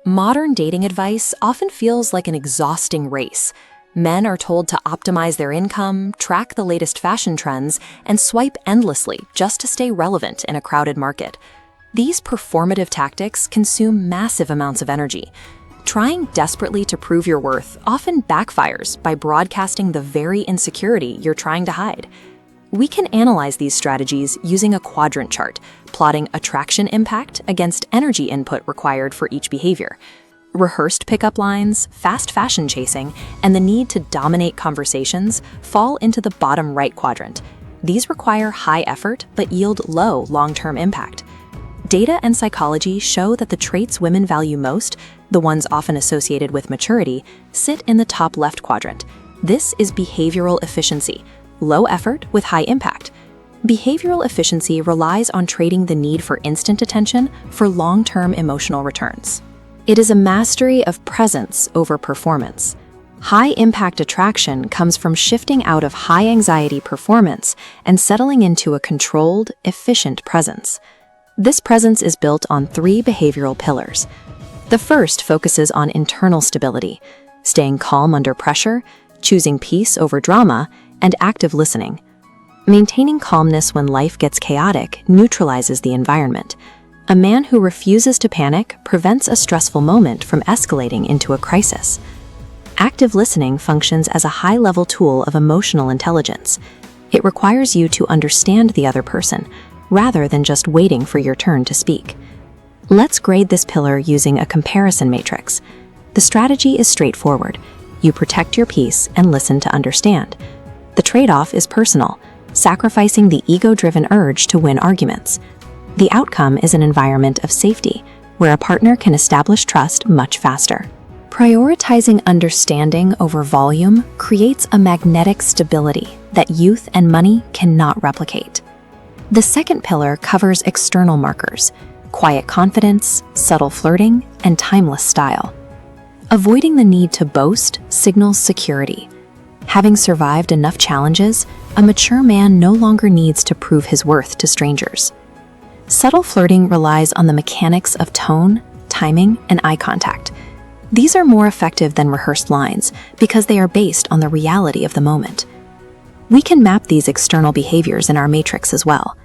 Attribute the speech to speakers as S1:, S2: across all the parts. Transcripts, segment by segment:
S1: Modern dating advice often feels like an exhausting race. Men are told to optimize their income, track the latest fashion trends, and swipe endlessly just to stay relevant in a crowded market. These performative tactics consume massive amounts of energy. Trying desperately to prove your worth often backfires by broadcasting the very insecurity you're trying to hide. We can analyze these strategies using a quadrant chart, plotting attraction impact against energy input required for each behavior. Rehearsed pickup lines, fast fashion chasing, and the need to dominate conversations fall into the bottom right quadrant. These require high effort but yield low long-term impact. Data and psychology show that the traits women value most, the ones often associated with maturity, sit in the top left quadrant. This is behavioral efficiency, low effort with high impact. Behavioral efficiency relies on trading the need for instant attention for long-term emotional returns. It is a mastery of presence over performance. High-impact attraction comes from shifting out of high-anxiety performance and settling into a controlled, efficient presence. This presence is built on 3 behavioral pillars. The first focuses on internal stability, staying calm under pressure, choosing peace over drama, and active listening. Maintaining calmness when life gets chaotic neutralizes the environment. A man who refuses to panic prevents a stressful moment from escalating into a crisis. Active listening functions as a high-level tool of emotional intelligence. It requires you to understand the other person, rather than just waiting for your turn to speak. Let's grade this pillar using a comparison matrix. The strategy is straightforward. You protect your peace and listen to understand. The trade-off is personal, sacrificing the ego-driven urge to win arguments. The outcome is an environment of safety, where a partner can establish trust much faster. Prioritizing understanding over volume creates a magnetic stability that youth and money cannot replicate. The second pillar covers external markers: quiet confidence, subtle flirting, and timeless style. Avoiding the need to boast signals security. Having survived enough challenges, a mature man no longer needs to prove his worth to strangers. Subtle flirting relies on the mechanics of tone, timing, and eye contact. These are more effective than rehearsed lines because they are based on the reality of the moment. We can map these external behaviors in our matrix as well.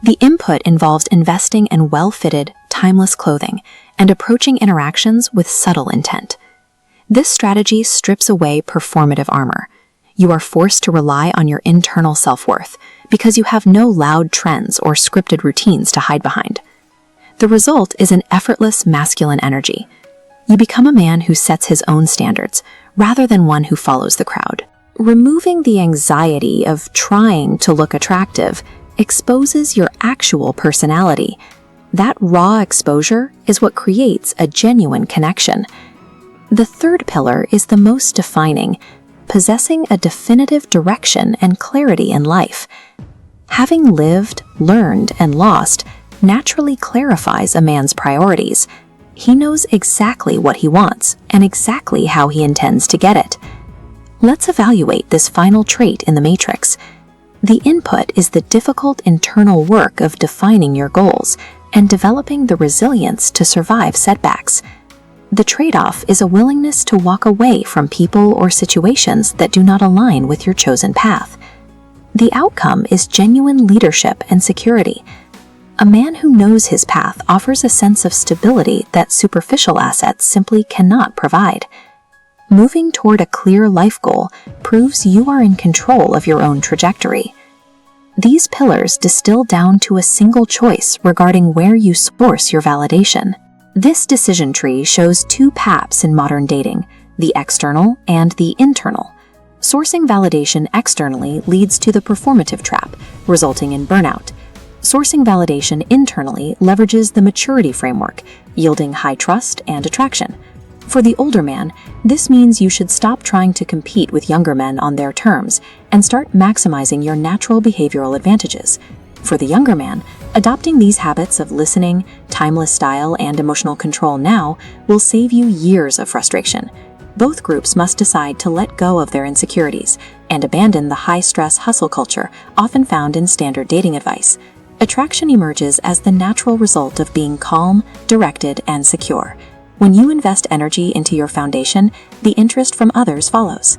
S1: The input involves investing in well-fitted, timeless clothing and approaching interactions with subtle intent. This strategy strips away performative armor. You are forced to rely on your internal self-worth because you have no loud trends or scripted routines to hide behind. The result is an effortless masculine energy. You become a man who sets his own standards rather than one who follows the crowd. Removing the anxiety of trying to look attractive exposes your actual personality. That raw exposure is what creates a genuine connection. The third pillar is the most defining: possessing a definitive direction and clarity in life. Having lived, learned, and lost naturally clarifies a man's priorities. He knows exactly what he wants and exactly how he intends to get it. Let's evaluate this final trait in the matrix. The input is the difficult internal work of defining your goals and developing the resilience to survive setbacks. The trade-off is a willingness to walk away from people or situations that do not align with your chosen path. The outcome is genuine leadership and security. A man who knows his path offers a sense of stability that superficial assets simply cannot provide. Moving toward a clear life goal proves you are in control of your own trajectory. These pillars distill down to a single choice regarding where you source your validation. This decision tree shows 2 paths in modern dating: the external and the internal. Sourcing validation externally leads to the performative trap, resulting in burnout. Sourcing validation internally leverages the maturity framework, yielding high trust and attraction. For the older man, this means you should stop trying to compete with younger men on their terms and start maximizing your natural behavioral advantages. For the younger man, adopting these habits of listening, timeless style, and emotional control now will save you years of frustration. Both groups must decide to let go of their insecurities and abandon the high-stress hustle culture often found in standard dating advice. Attraction emerges as the natural result of being calm, directed, and secure. When you invest energy into your foundation, the interest from others follows.